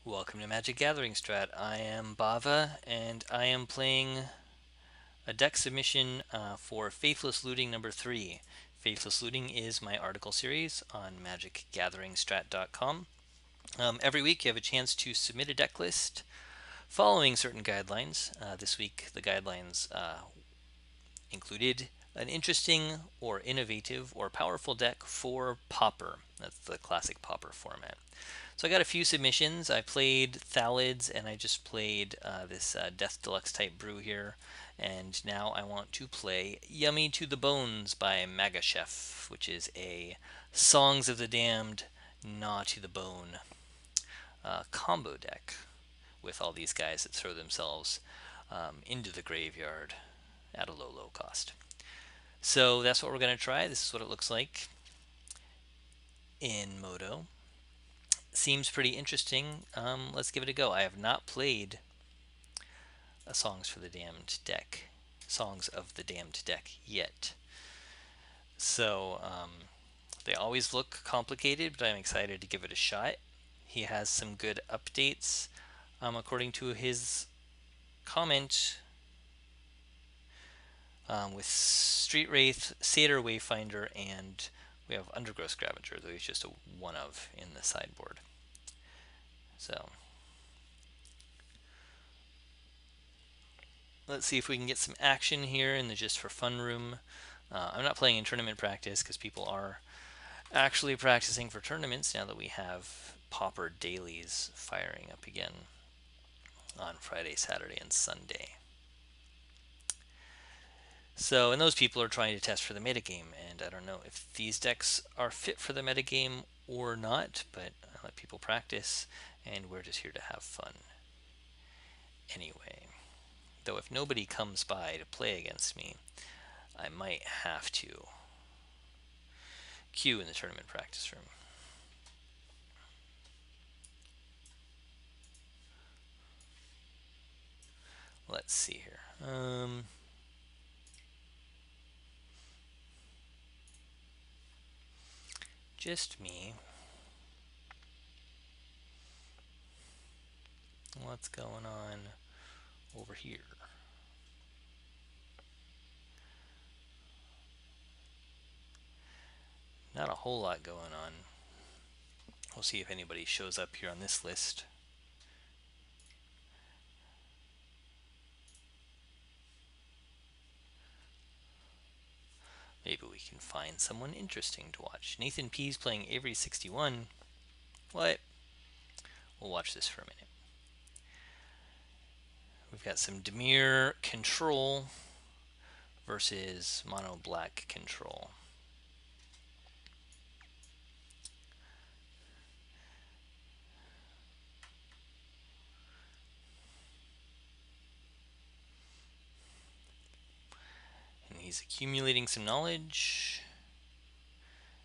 Welcome to Magic Gathering Strat. I am Bava, and I am playing a deck submission for Faithless Looting number 3. Faithless Looting is my article series on magicgatheringstrat.com. Every week you have a chance to submit a deck list following certain guidelines. This week the guidelines included an interesting or innovative or powerful deck for Pauper. That's the classic Pauper format. So I got a few submissions. I played Thalids and I just played this Death Deluxe type brew here. And now I want to play Yummy to the Bones by Maga Chef, which is a Songs of the Damned, Gnaw to the Bone combo deck with all these guys that throw themselves into the graveyard at a low, low cost. So that's what we're going to try. This is what it looks like in Moto. Seems pretty interesting. Let's give it a go. I have not played a Songs for the Damned deck, Songs of the Damned deck yet. So they always look complicated, but I'm excited to give it a shot. He has some good updates. According to his comment, with Street Wraith, Satyr Wayfinder, and we have Undergrowth Scavenger, though he's just a one of in the sideboard. So let's see if we can get some action here in the Just for Fun room. I'm not playing in tournament practice because people are actually practicing for tournaments now that we have Pauper dailies firing up again on Friday, Saturday, and Sunday. So, and those people are trying to test for the metagame, and I don't know if these decks are fit for the metagame or not, but I let people practice, and we're just here to have fun. Anyway, though if nobody comes by to play against me, I might have to queue in the tournament practice room. Let's see here. Just me. What's going on over here? Not a whole lot going on. We'll see if anybody shows up here on this list. Maybe we can find someone interesting to watch. Nathan P's playing Avery 61. What? We'll watch this for a minute. We've got some Demir control versus mono black control. And he's accumulating some knowledge.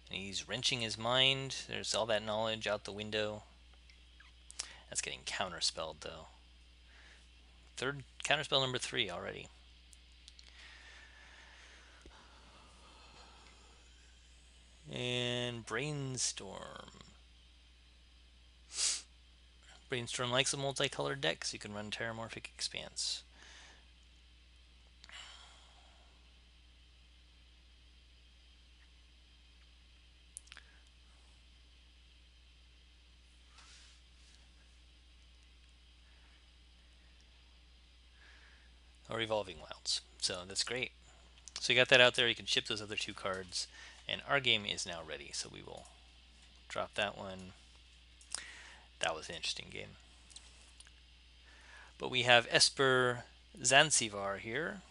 And he's wrenching his mind. There's all that knowledge out the window. That's getting counterspelled though. Third counterspell number 3 already. And Brainstorm. Brainstorm likes a multicolored deck, so you can run Terramorphic Expanse. Or Evolving Wilds. So that's great. So you got that out there. You can ship those other 2 cards. And our game is now ready, so we will drop that one. That was an interesting game. But we have Esper Zanzibar here.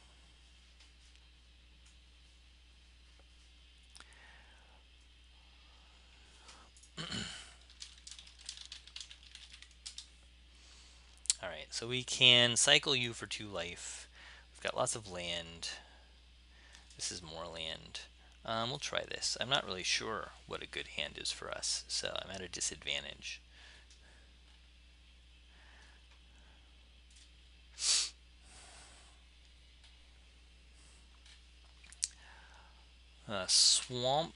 Alright, so we can cycle you for 2 life. We've got lots of land. This is more land. We'll try this. I'm not really sure what a good hand is for us, so I'm at a disadvantage. Swamp.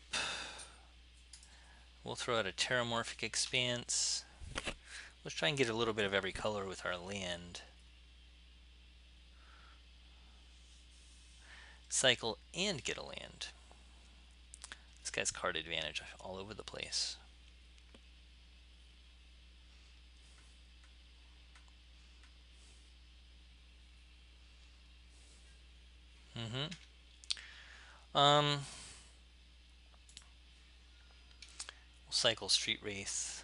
We'll throw out a Terramorphic Expanse. Let's try and get a little bit of every color with our land. Cycle and get a land. This guy's card advantage all over the place. We'll cycle Street Wraith.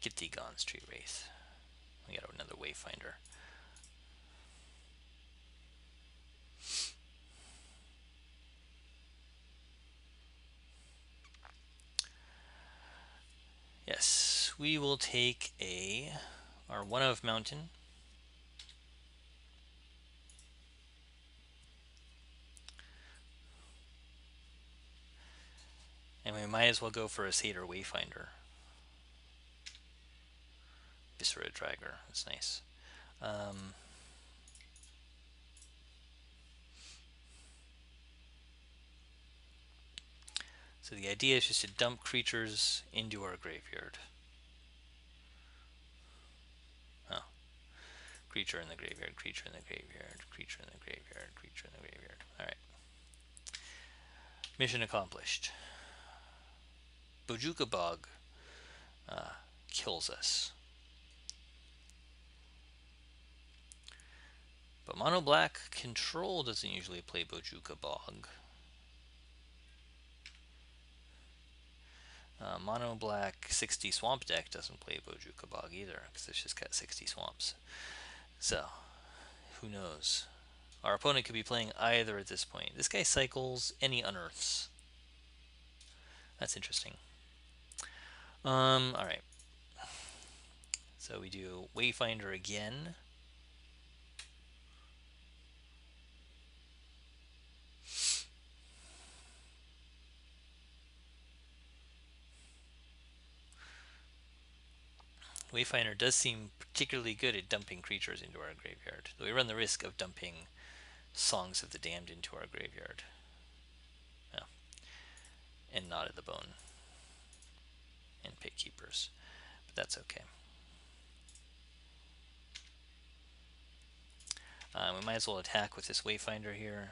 Get thee gone, Street Wraith. We got another Wayfinder. Yes, we will take our 1-of mountain. And we might as well go for a Satyr Wayfinder. Viscera Dragger, that's nice. So the idea is just to dump creatures into our graveyard. Oh. Creature in the graveyard, creature in the graveyard, creature in the graveyard, creature in the graveyard. Alright. Mission accomplished. Bojuka Bog kills us. But Mono Black Control doesn't usually play Bojuka Bog. Mono Black 60 Swamp deck doesn't play Bojuka Bog either, because it's just got 60 swamps. So, who knows? Our opponent could be playing either at this point. This guy cycles and he unearths. That's interesting. Alright. So we do Wayfinder again. Wayfinder does seem particularly good at dumping creatures into our graveyard, though we run the risk of dumping Songs of the Damned into our graveyard. Yeah. And Knot of the Bone. And Pit Keepers. But that's okay. We might as well attack with this Wayfinder here.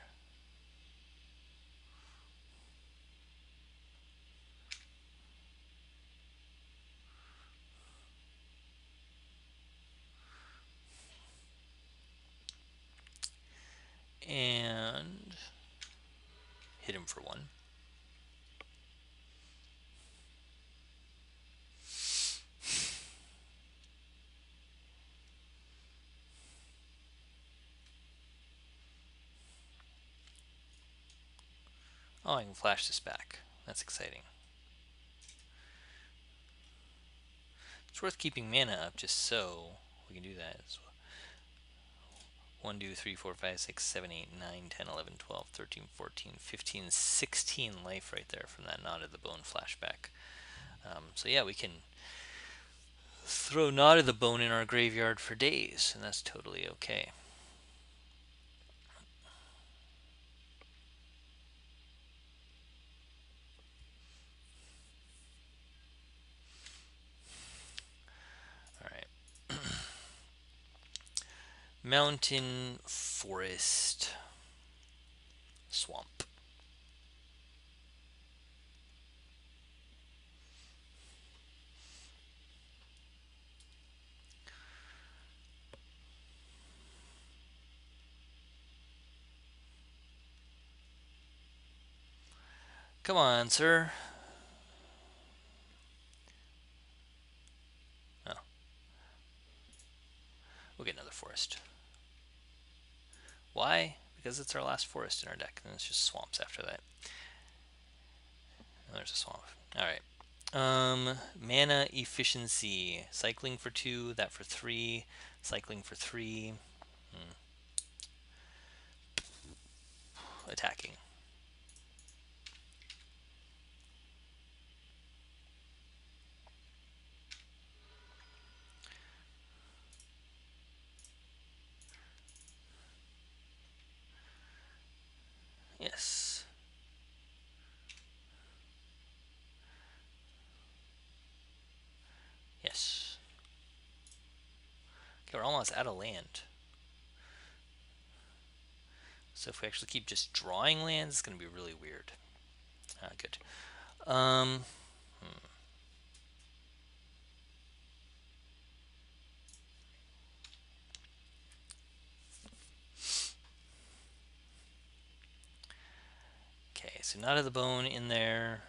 And hit him for 1. Oh, I can flash this back. That's exciting. It's worth keeping mana up just so we can do that. 1, 2, 3, 4, 5, 6, 7, 8, 9, 10, 11, 12, 13, 14, 15, 16 life right there from that Knot of the Bone flashback. So yeah, we can throw Knot of the Bone in our graveyard for days, and that's totally okay. Alright. Mountain, forest, swamp. Come on, sir. Oh. We'll get another forest. Why? Because it's our last forest in our deck, and it's just swamps after that. Oh, there's a swamp. Alright. Mana efficiency. Cycling for 2, that for 3. Cycling for 3. Attacking. Yes. They're almost out of land. So if we actually keep just drawing lands, it's going to be really weird. Good. Okay, so not of the bone in there.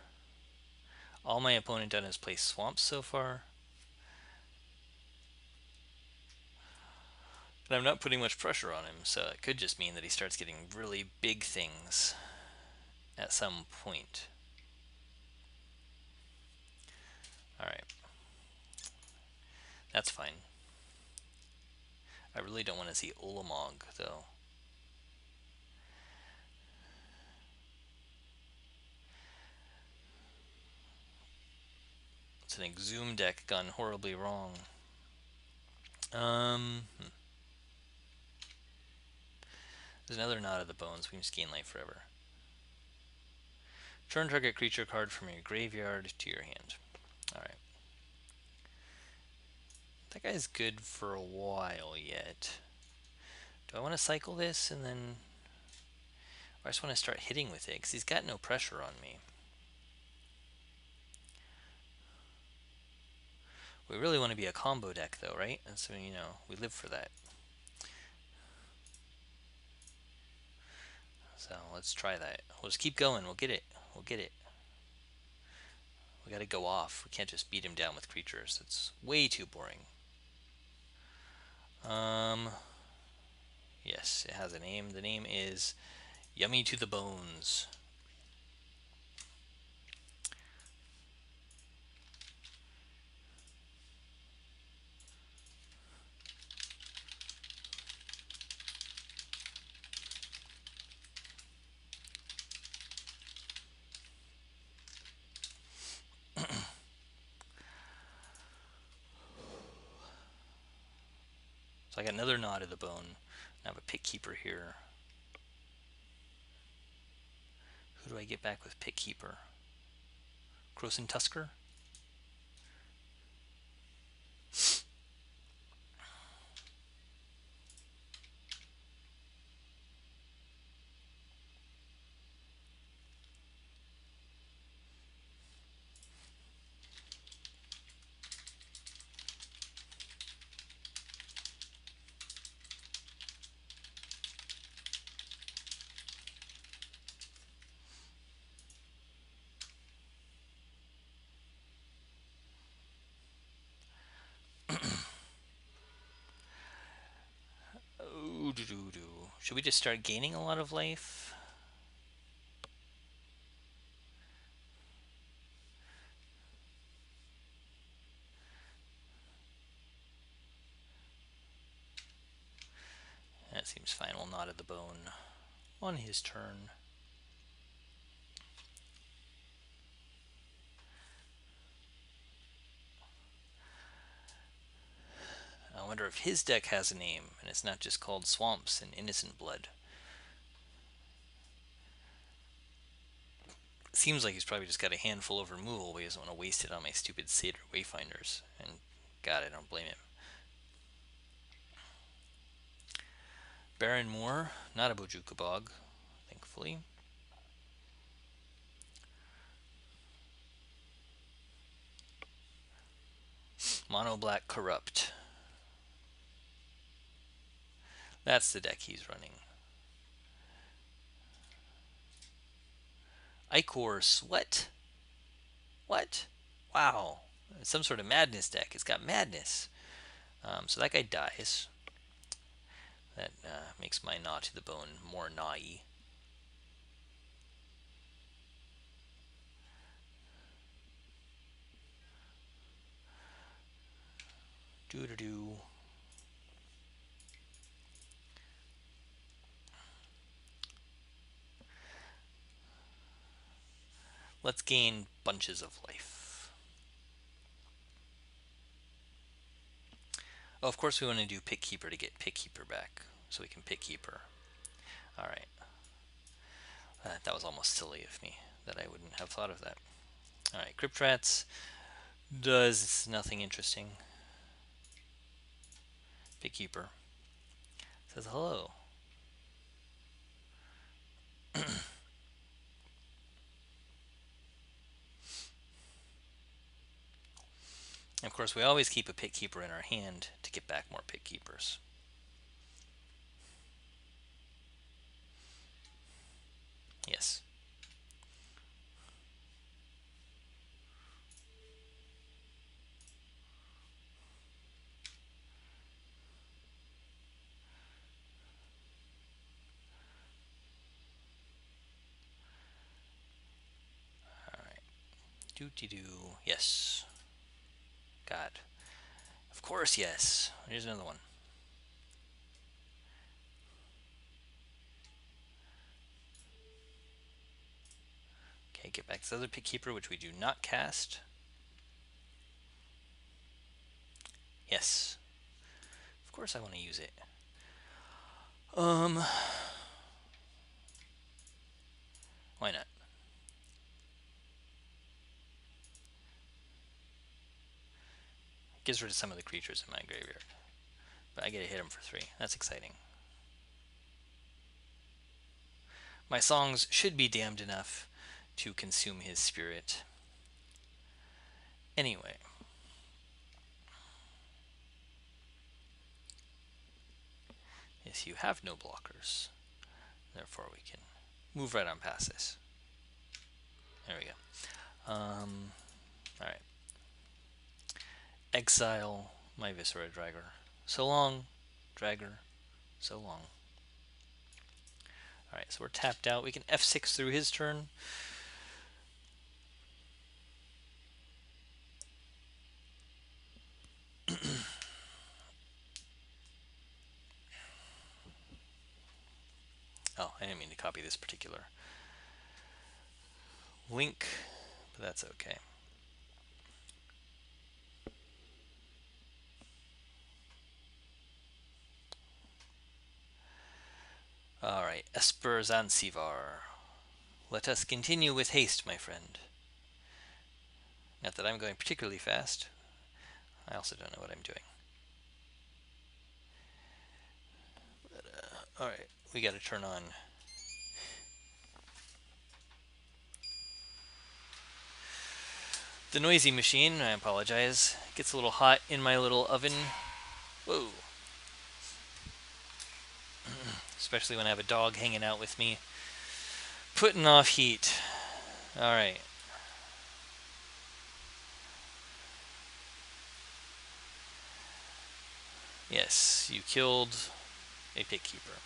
All my opponent done is play swamps so far. And I'm not putting much pressure on him, so it could just mean that he starts getting really big things at some point. Alright. That's fine. I really don't want to see Ulamog, though. It's an Exhume deck gone horribly wrong. There's another Knot of the Bones. We can just gain life forever. Turn target creature card from your graveyard to your hand. Alright. That guy's good for a while yet. Do I want to cycle this and then... Or I just want to start hitting with it, because he's got no pressure on me. We really want to be a combo deck, though, right? And so, you know, we live for that. So let's try that. We'll just keep going. We'll get it. We'll get it. We gotta go off. We can't just beat him down with creatures. That's way too boring. Yes, it has a name. The name is Yummy to the Bones. So I got another Knot of the Bone. I have a Pit Keeper here. Who do I get back with Pit Keeper? Croson Tusker? Should we just start gaining a lot of life? That seems fine. We'll Knot of the Bone on his turn. I wonder if his deck has a name and it's not just called Swamps and Innocent Blood. Seems like he's probably just got a handful of removal, but he doesn't want to waste it on my stupid Satyr Wayfinders. And God, I don't blame him. Baron Moore, not a Bojuka Bog, thankfully. Mono Black Corrupt. That's the deck he's running. Ichor's what? What? Wow. It's some sort of madness deck. It's got madness. So that guy dies. That makes my Gnaw to the Bone more gnawy. Doo-doo-doo. Let's gain bunches of life. Oh, of course we want to do Pit Keeper to get Pit Keeper back. So we can Pit Keeper. Alright. That was almost silly of me that I wouldn't have thought of that. Alright, Crypt Rats does nothing interesting. Keeper says hello. Of course, we always keep a pit keeper in our hand to get back more pit keepers. Yes. Alright. Doo-dee-doo. Yes. God. Of course, yes. Here's another one. Okay, get back this other pit keeper, which we do not cast. Yes. Of course I want to use it. Why not? Gives rid of some of the creatures in my graveyard. But I get to hit them for 3. That's exciting. My songs should be damned enough to consume his spirit. Anyway. Yes, you have no blockers. Therefore we can move right on past this. There we go. Alright. Exile my Viscera Dragger. So long, Dragger. So long. Alright, so we're tapped out. We can F6 through his turn. Oh, I didn't mean to copy this particular link, but that's okay. Alright, Esper Zanzibar. Let us continue with haste, my friend. Not that I'm going particularly fast. I also don't know what I'm doing. Alright, we gotta turn on the noisy machine. I apologize. It gets a little hot in my little oven. Whoa. Especially when I have a dog hanging out with me, putting off heat. Alright. Yes, you killed a pit keeper.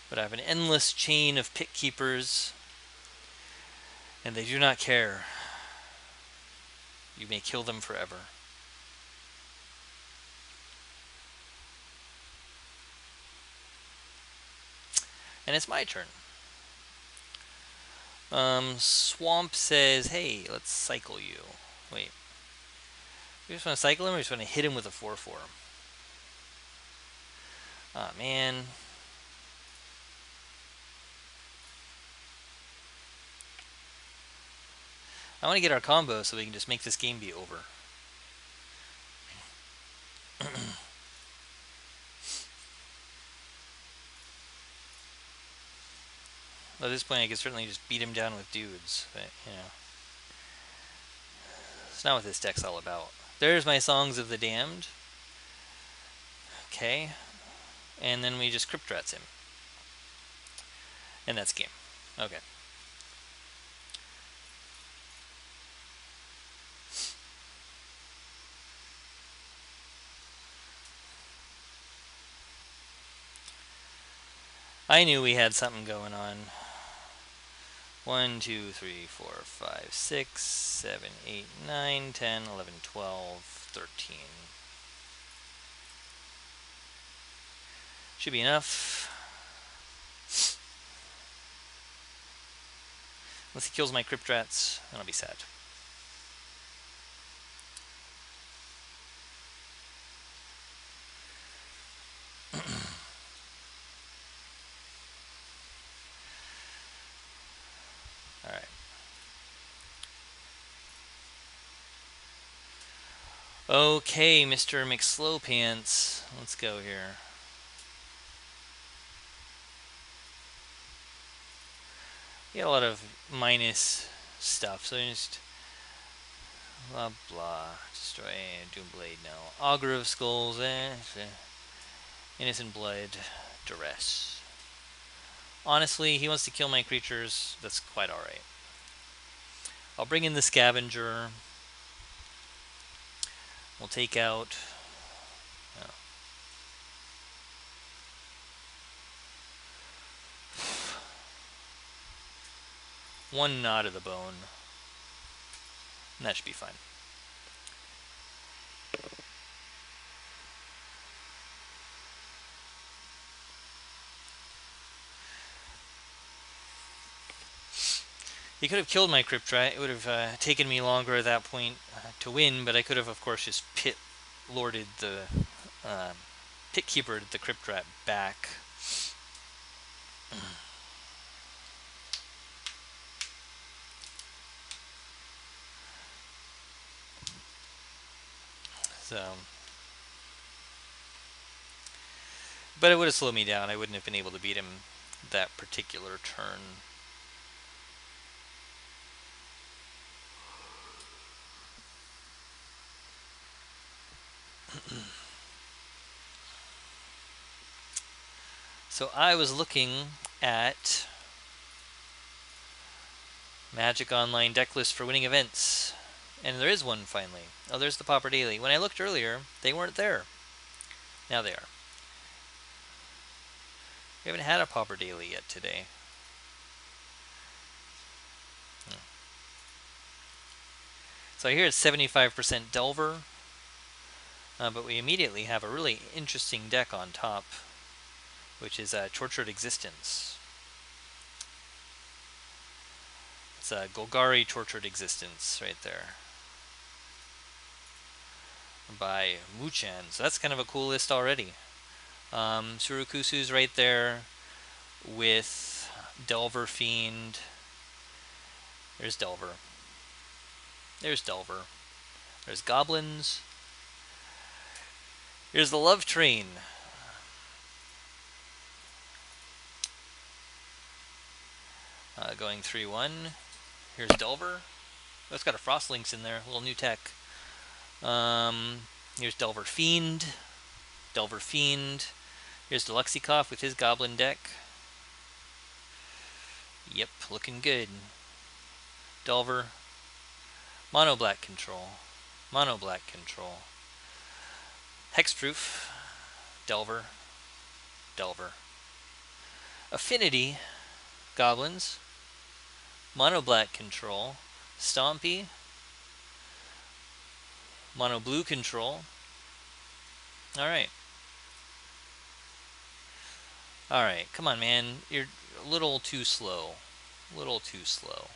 But I have an endless chain of pit keepers, and they do not care. You may kill them forever. And it's my turn. Swamp says, hey, let's cycle you. Wait. We just want to cycle him, or we just want to hit him with a 4/4? Aw, man. I want to get our combo so we can just make this game be over. At this point, I could certainly just beat him down with dudes, but, you know. It's not what this deck's all about. There's my Songs of the Damned. Okay. And then we just Crypt Rats him. And that's game. Okay. I knew we had something going on. 1, 2, 3, 4, 5, 6, 7, 8, 9, 10, 11, 12, 13. Should be enough. Unless he kills my Crypt Rats, then I'll be sad. Okay, Mr. McSlowpants. Let's go here. You got a lot of minus stuff, so just blah blah. Destroy Doomblade, no. Augur of Skulls, Innocent Blood, Duress. Honestly, he wants to kill my creatures. That's quite alright. I'll bring in the Scavenger. We'll take out... Oh. One Knot of the Bone. And that should be fine. He could have killed my Crypt Rat. It would have taken me longer at that point to win, but I could have, of course, just pit lorded the Pit Keeper the Crypt Rat back. So, but it would have slowed me down. I wouldn't have been able to beat him that particular turn. So I was looking at Magic Online deck list for winning events, and there is one finally. Oh, there's the Pauper Daily. When I looked earlier, they weren't there. Now they are. We haven't had a Pauper Daily yet today. So here it's 75% Delver, but we immediately have a really interesting deck on top, which is Tortured Existence. It's a Golgari Tortured Existence right there by Muchan. So that's kind of a cool list already. Surukusu's right there with Delver Fiend. There's Delver. There's Delver. There's Goblins. Here's the Love Train. Going 3-1. Here's Delver. Oh, it's got a Frostlinks in there. A little new tech. Here's Delver Fiend. Delver Fiend. Here's Deluxikov with his Goblin deck. Yep, looking good. Delver. Mono Black Control. Mono Black Control. Hexproof. Delver. Delver. Affinity. Goblins. Mono Black Control. Stompy. Mono Blue Control. Alright. Alright, come on, man. You're a little too slow. A little too slow.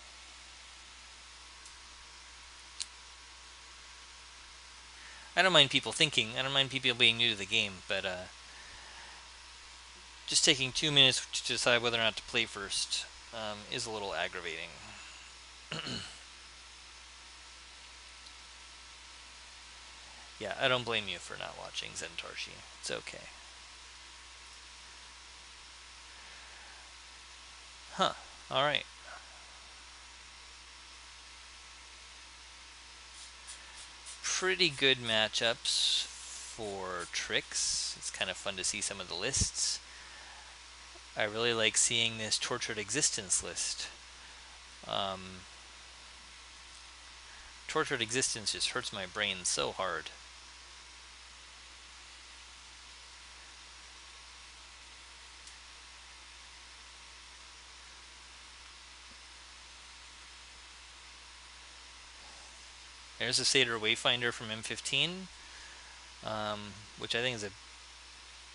I don't mind people thinking. I don't mind people being new to the game, but just taking 2 minutes to decide whether or not to play first is a little aggravating. Yeah, I don't blame you for not watching Zentarshi. It's okay. Huh. Alright. Pretty good matchups for tricks. It's kind of fun to see some of the lists. I really like seeing this Tortured Existence list. Tortured Existence just hurts my brain so hard. There's a Satyr Wayfinder from M15, which I think is a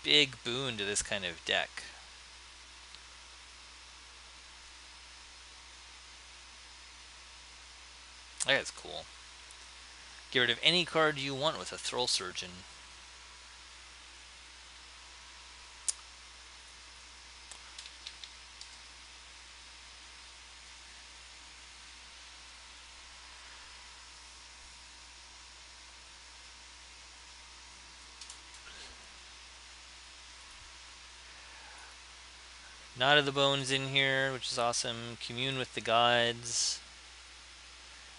big boon to this kind of deck. That's cool. Get rid of any card you want with a Throll Surgeon. Knot of the Bones in here, which is awesome. Commune with the Gods.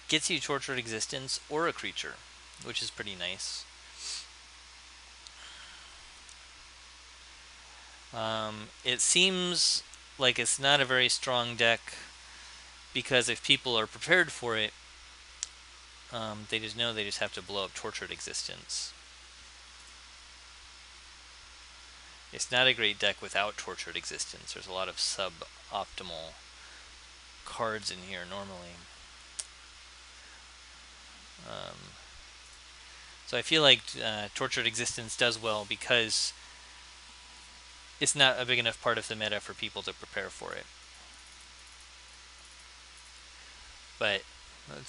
Gets you Tortured Existence or a creature, which is pretty nice. It seems like it's not a very strong deck because if people are prepared for it, they just know they just have to blow up Tortured Existence. It's not a great deck without Tortured Existence. There's a lot of suboptimal cards in here normally. So I feel like Tortured Existence does well because it's not a big enough part of the meta for people to prepare for it. But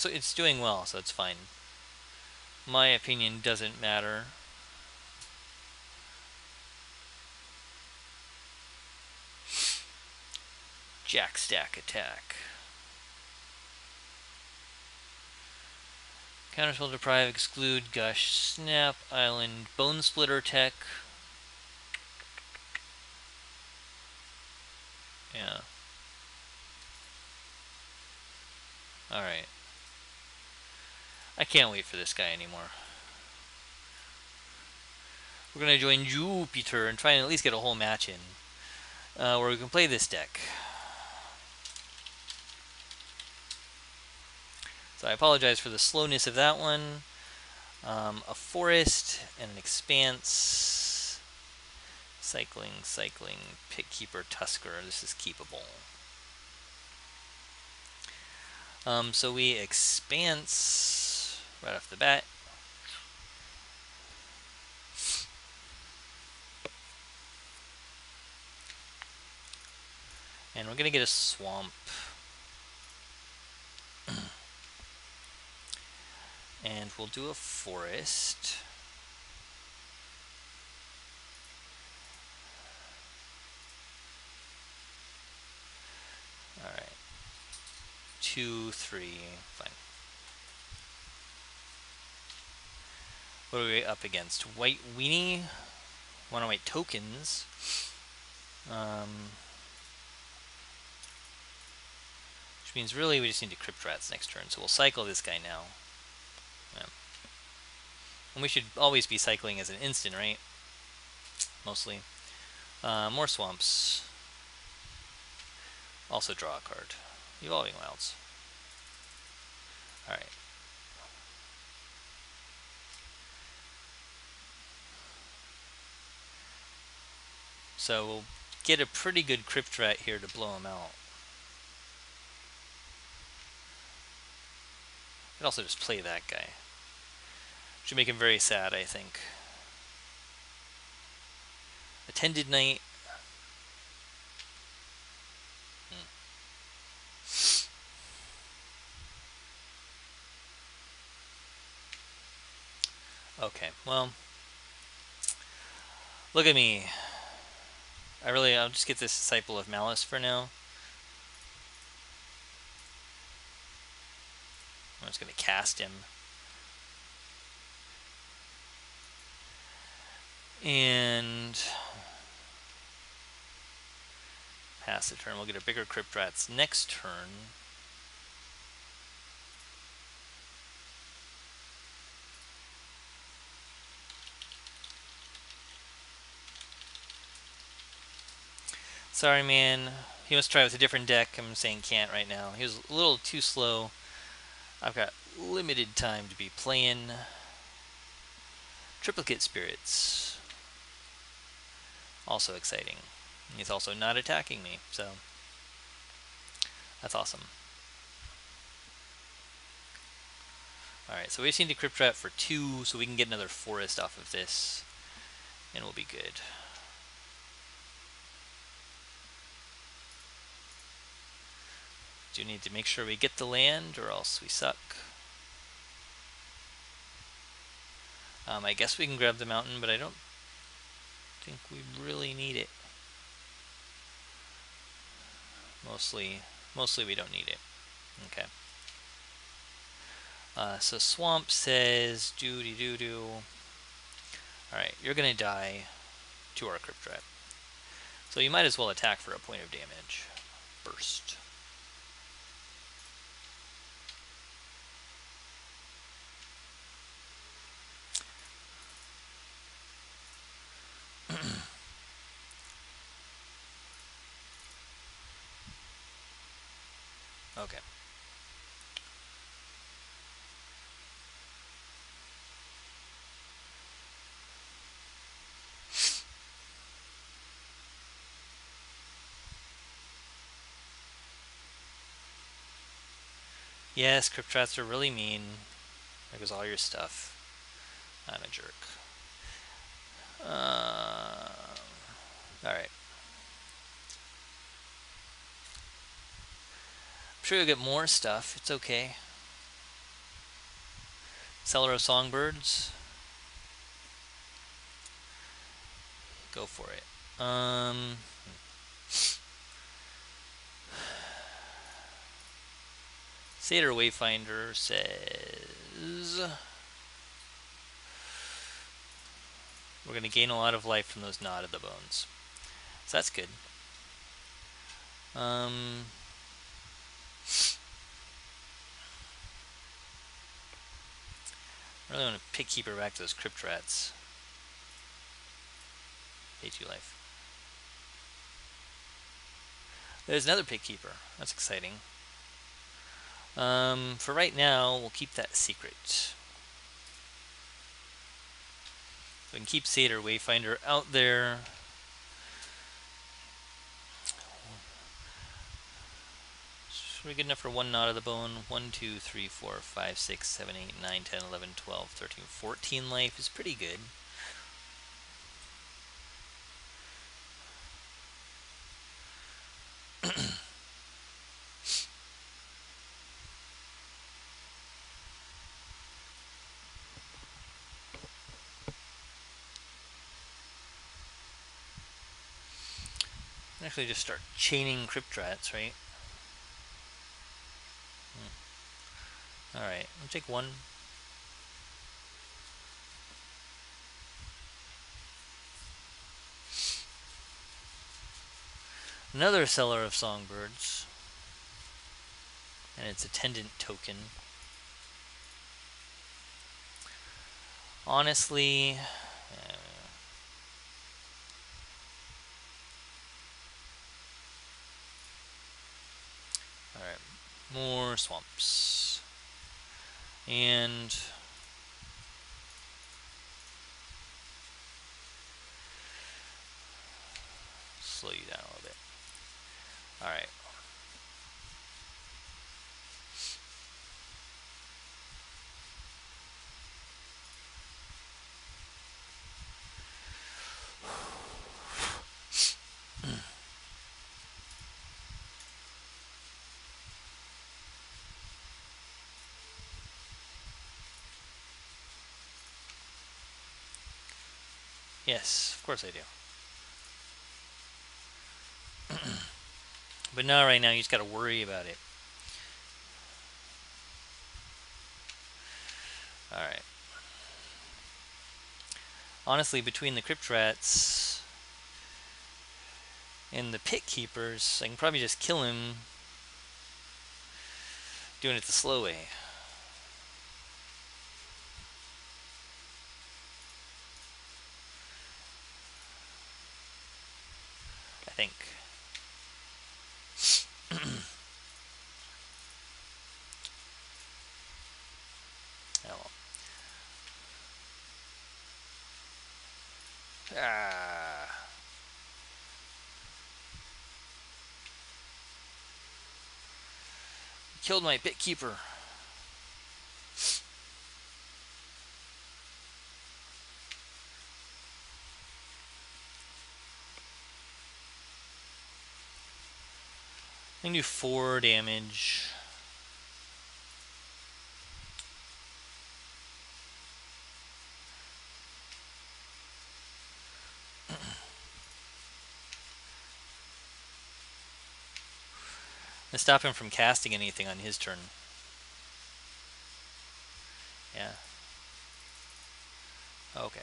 it's doing well, so it's fine. My opinion doesn't matter. Jack Stack attack. Counterspell, Deprive, Exclude, Gush, Snap, Island, Bone Splitter Tech. Yeah. Alright. I can't wait for this guy anymore. We're going to join Jupiter and try and at least get a whole match in where we can play this deck. So I apologize for the slowness of that one. A Forest and an Expanse. Cycling, Pitkeeper, Tusker. This is keepable. So we Expanse right off the bat. And we're going to get a Swamp. And we'll do a Forest. Alright. 2, 3, fine. What are we up against? White Weenie. One white tokens. Which means really we just need to Crypt Rats next turn. So we'll cycle this guy now. Yeah. And we should always be cycling as an instant, right? Mostly. More Swamps. Also draw a card. Evolving Wilds. Alright. So we'll get a pretty good Crypt Rat here to blow him out. Could also just play that guy. Should make him very sad, I think. Attended Night. Okay, well, look at me. I'll just get this Disciple of Malice for now. I'm just going to cast him. And pass the turn. We'll get a bigger Crypt Rats next turn. Sorry, man. He must try with a different deck. I'm saying can't right now. He was a little too slow. I've got limited time to be playing. Triplicate Spirits. Also exciting. He's also not attacking me, so that's awesome. Alright, so we just need to Crypt Rat for 2 so we can get another Forest off of this, and we'll be good. Do need to make sure we get the land or else we suck. I guess we can grab the mountain, but I don't think we really need it. Mostly we don't need it. Okay. So Swamp says doo-dee-doo-doo. Alright, you're gonna die to our Crypt Rat. So you might as well attack for a point of damage. Burst. Okay. Yes, Crypt Rats are really mean. There goes all your stuff. I'm a jerk. Alright. I'm sure you'll get more stuff. It's okay. Seller of Songbirds. Go for it. Satyr Wayfinder says we're going to gain a lot of life from those Knot of the Bones. So that's good. I really want to Pit Keeper back those Crypt Rats. Pay 2 life. There's another Pit Keeper. That's exciting. For right now, we'll keep that secret. So we can keep Satyr Wayfinder out there. Are we good enough for 1 Knot of the Bone? 1, 2, 3, 4, 5, 6, 7, 8, 9, 10, 11, 12, 13, 14 life is pretty good. Actually just start chaining Crypt Rats, right? Alright, I'll take 1. Another Seller of Songbirds. And its attendant token. Honestly, alright, more swamps. And slow you down a little bit. Alright. Yes, of course I do. But now, right now, you just gotta worry about it. Alright. Honestly, between the Crypt Rats and the Pit Keepers, I can probably just kill him doing it the slow way. I think. Oh well. Ah. Killed my Pit Keeper. I can do 4 damage. To stop him from casting anything on his turn. Yeah. Okay.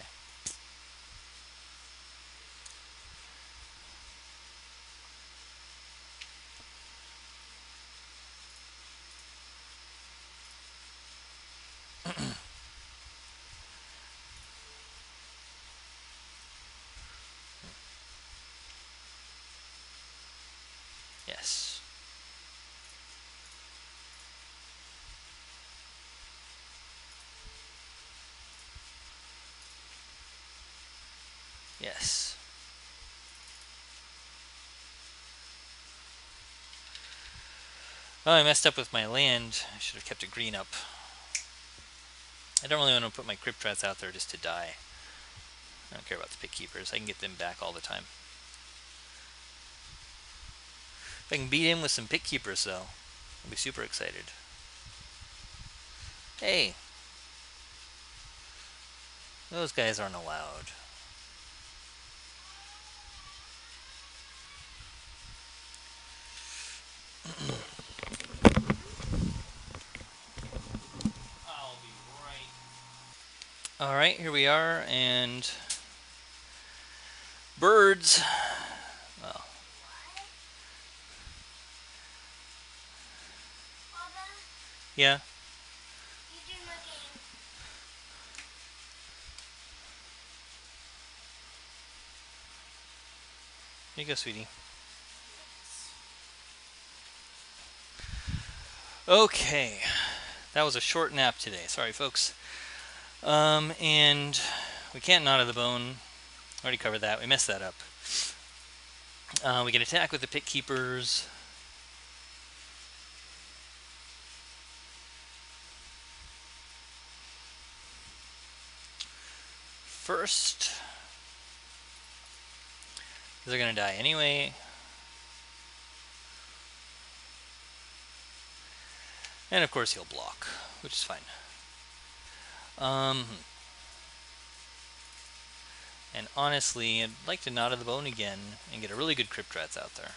Oh, I messed up with my land. I should have kept it green up. I don't really want to put my Crypt Rats out there just to die. I don't care about the Pit Keepers. I can get them back all the time. If I can beat him with some Pit Keepers, though, I'll be super excited. Hey! Those guys aren't allowed. I'll be right. Alright, here we are, and birds. Well, yeah. Here you go, sweetie. Okay. That was a short nap today. Sorry, folks. And we can't Knot of the Bone. Already covered that. We messed that up. We can attack with the Pit Keepers. First. They're gonna die anyway. And of course he'll block, which is fine. And honestly, I'd like to Knot of the Bone again and get a really good Crypt Rats out there.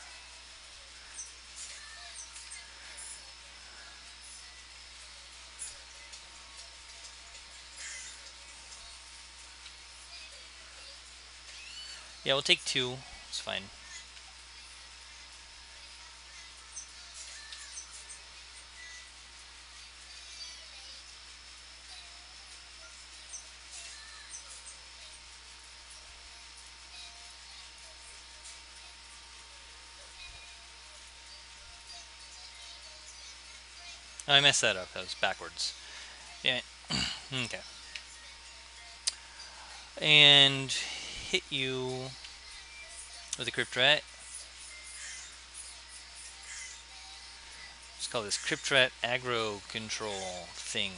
Yeah, we'll take 2. It's fine. Oh, I messed that up. That was backwards. Yeah. Okay. And hit you with a Crypt Rat. Let's call this Crypt Rat aggro control thing.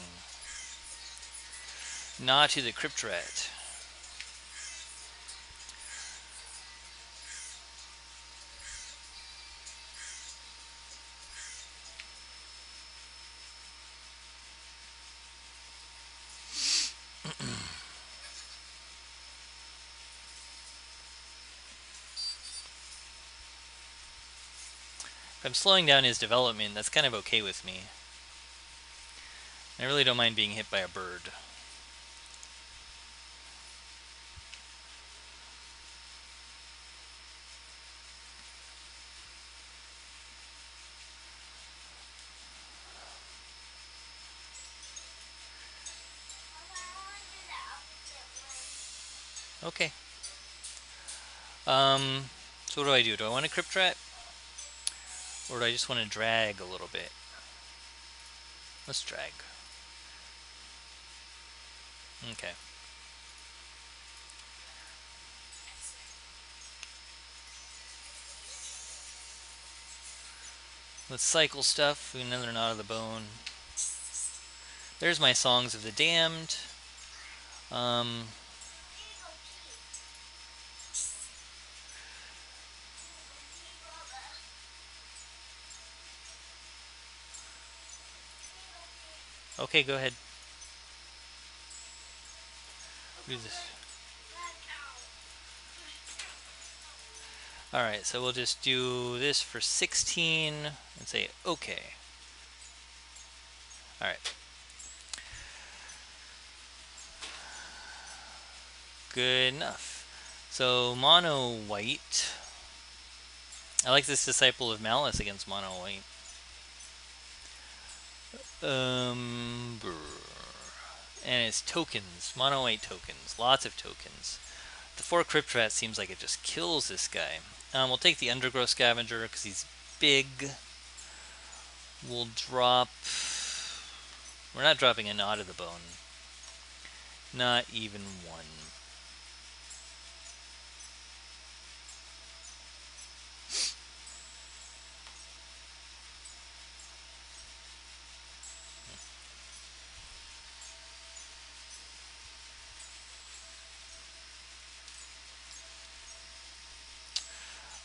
Nah to the Crypt Rat. If I'm slowing down his development, that's kind of okay with me. I really don't mind being hit by a bird. Okay. So what do I do? Do I want a Crypt Rat? Or do I just want to drag a little bit? Let's drag. Okay. Let's cycle stuff. Another Knot of the Bone. There's my Songs of the Damned. Okay, go ahead. Do this. Alright, so we'll just do this for 16 and say okay. Alright. Good enough. So mono white. I like this Disciple of Malice against mono white. And it's tokens, mono white tokens, lots of tokens. The 4 Crypt Rat seems like it just kills this guy. We'll take the Undergrowth Scavenger because he's big. We'll drop. We're not dropping a Knot of the Bone. Not even one.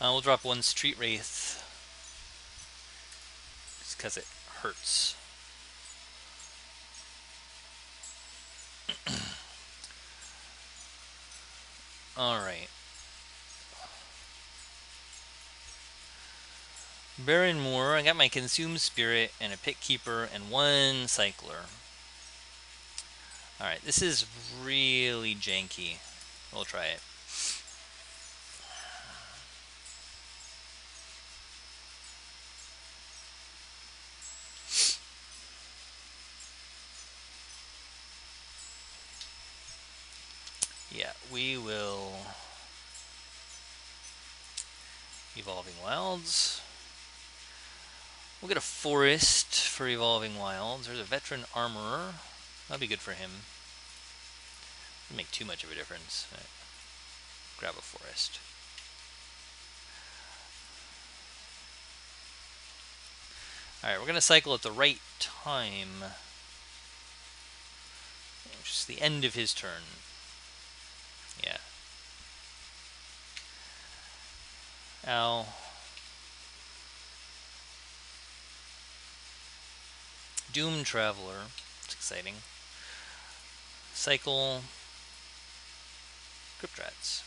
We'll drop one Street Wraith just because it hurts. Alright. Baron Moore, I got my Consume Spirit and a Pit Keeper and one Cycler. Alright, this is really janky. We'll try it. Yeah, we will Evolving Wilds. We'll get a Forest for Evolving Wilds. There's a Veteran Armorer. That'll be good for him. Doesn't make too much of a difference. Right. Grab a Forest. Alright, we're going to cycle at the right time. Which is the end of his turn. Yeah. Ow. Doom Traveler. It's exciting. Cycle. Crypt Rats.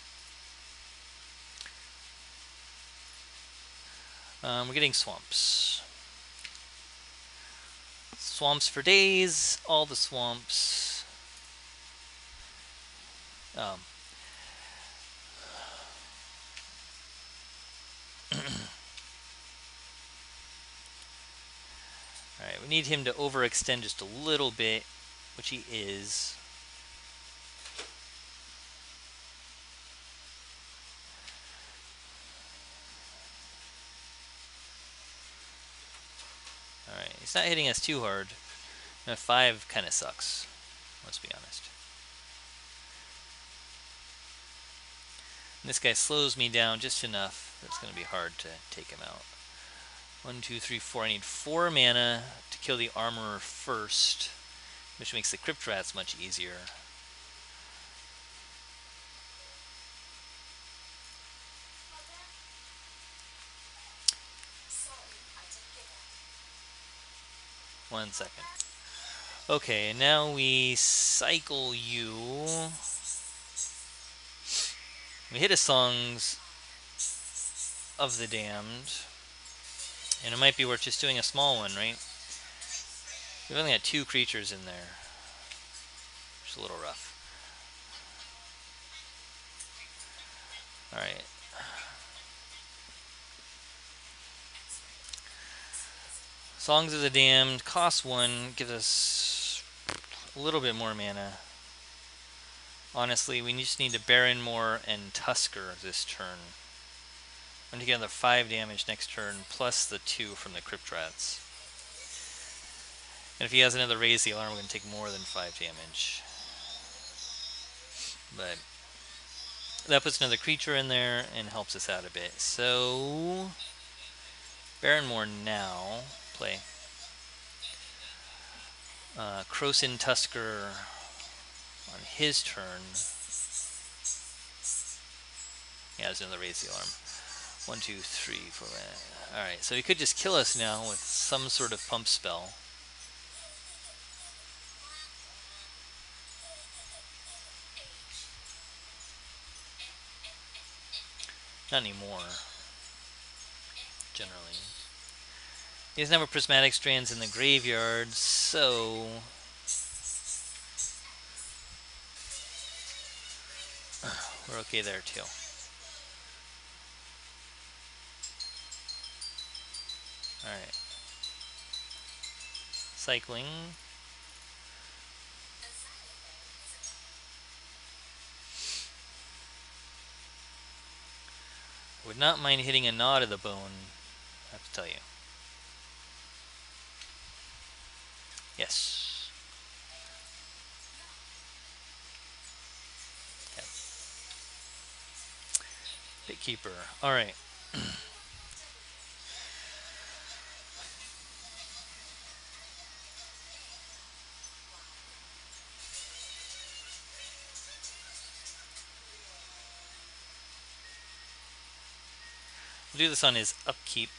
We're getting Swamps. Swamps for days. All the swamps. Alright, we need him to overextend just a little bit, which he is. Alright, he's not hitting us too hard. 5 kind of sucks, let's be honest. And this guy slows me down just enough that it's going to be hard to take him out. 1, 2, 3, 4. I need 4 mana to kill the Armorer first, which makes the Crypt Rats much easier. One second. Okay, now we cycle you. We hit a Songs of the Damned. And it might be worth just doing a small one, right? We've only got 2 creatures in there. Which is a little rough. Alright. Songs of the Damned, cost 1, gives us a little bit more mana. Honestly, we just need to Baron Moore and Tusker this turn. I'm going to get another 5 damage next turn, plus the 2 from the Crypt Rats. And if he has another Raise the Alarm, we're going to take more than 5 damage. But that puts another creature in there and helps us out a bit. So, Baron Moore now. Play. Krosan Tusker on his turn. Yeah, there's another Raise the Alarm. 1, 2, 3, 4. Alright, so he could just kill us now with some sort of pump spell. Not anymore. Generally. He doesn't have a Prismatic Strands in the graveyard, so we're okay there too. Alright. Cycling. Would not mind hitting a Gnaw to the Bone, I have to tell you. Yes. Okay. Pit Keeper. Alright. We'll do this on his upkeep.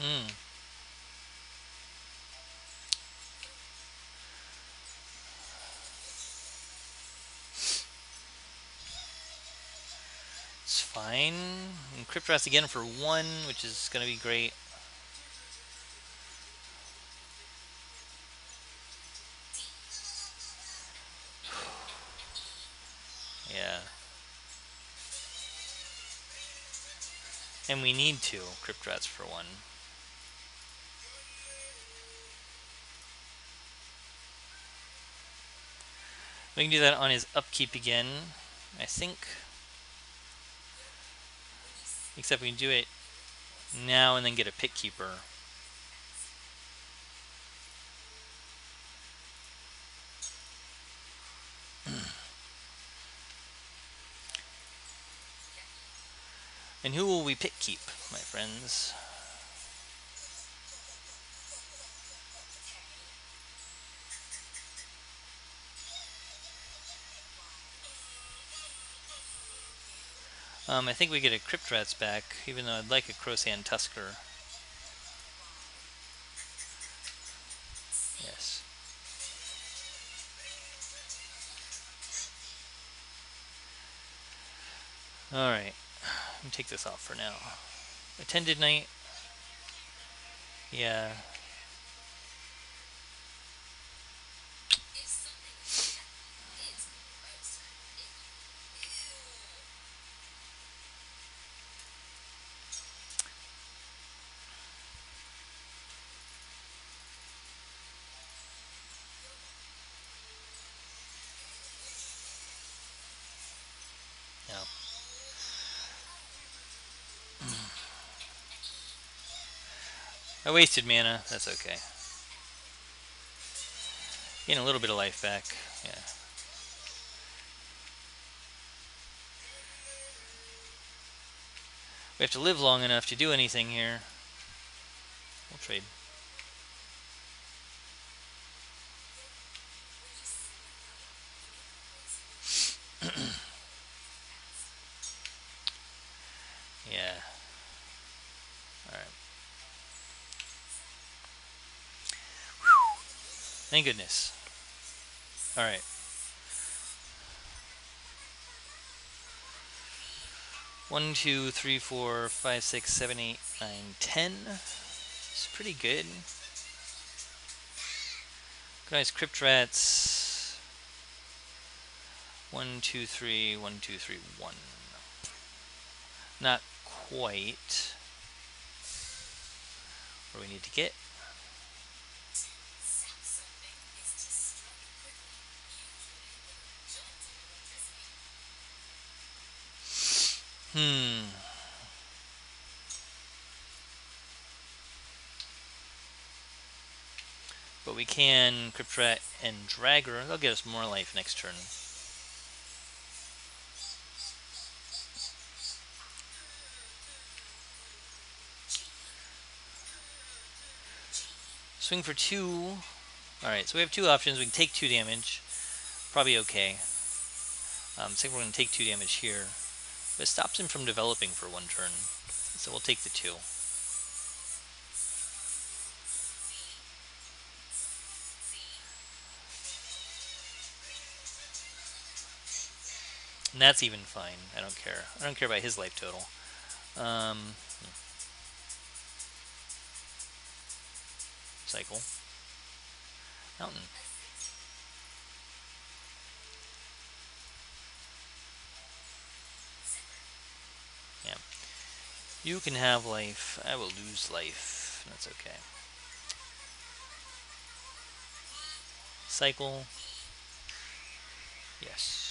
Hmm. It's fine. And Crypt Rats again for 1, which is going to be great. Yeah. And we need 2 Crypt Rats for 1. We can do that on his upkeep again, I think. Except we can do it now and then get a Pit Keeper. And who will we Pit Keep, my friends? I think we get a Crypt Rats back, even though I'd like a Crowsand Tusker. Yes. Alright. Let me take this off for now. Attended Night. Yeah. No. I wasted mana. That's okay. Getting a little bit of life back. Yeah. We have to live long enough to do anything here. We'll trade. Yeah. Alright. Thank goodness. Alright. 1, 2, 3, 4, 5, 6, 7, 8, 9, 10. It's pretty good. Nice Crypt Rats. 1, 2, 3, 1, 2, 3, 1. Not quite where we need to get. But we can Crypt Rat and Dragger. They'll get us more life next turn. Swing for 2. Alright, so we have 2 options. We can take 2 damage. Probably okay. I think we're going to take 2 damage here. But it stops him from developing for 1 turn. So we'll take the 2. And that's even fine. I don't care. I don't care about his life total. Cycle. Mountain. Yeah. You can have life. I will lose life. That's okay. Cycle. Yes.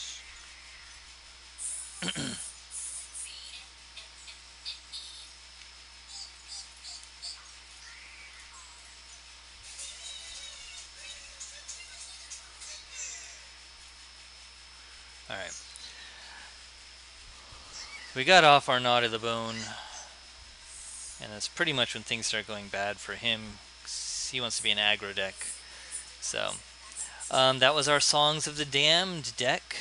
Alright. We got off our Gnaw to the Bone, and that's pretty much when things start going bad for him. He wants to be an aggro deck. So, that was our Songs of the Damned deck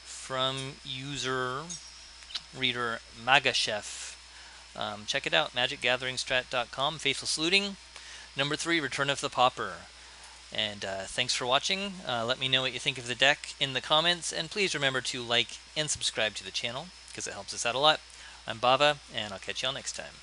from user reader MagaChef. Check it out, magicgatheringstrat.com. Faithless Looting. Number 3, Return of the Pauper. And thanks for watching. Let me know what you think of the deck in the comments, and please remember to like and subscribe to the channel because it helps us out a lot. I'm Bava, and I'll catch y'all next time.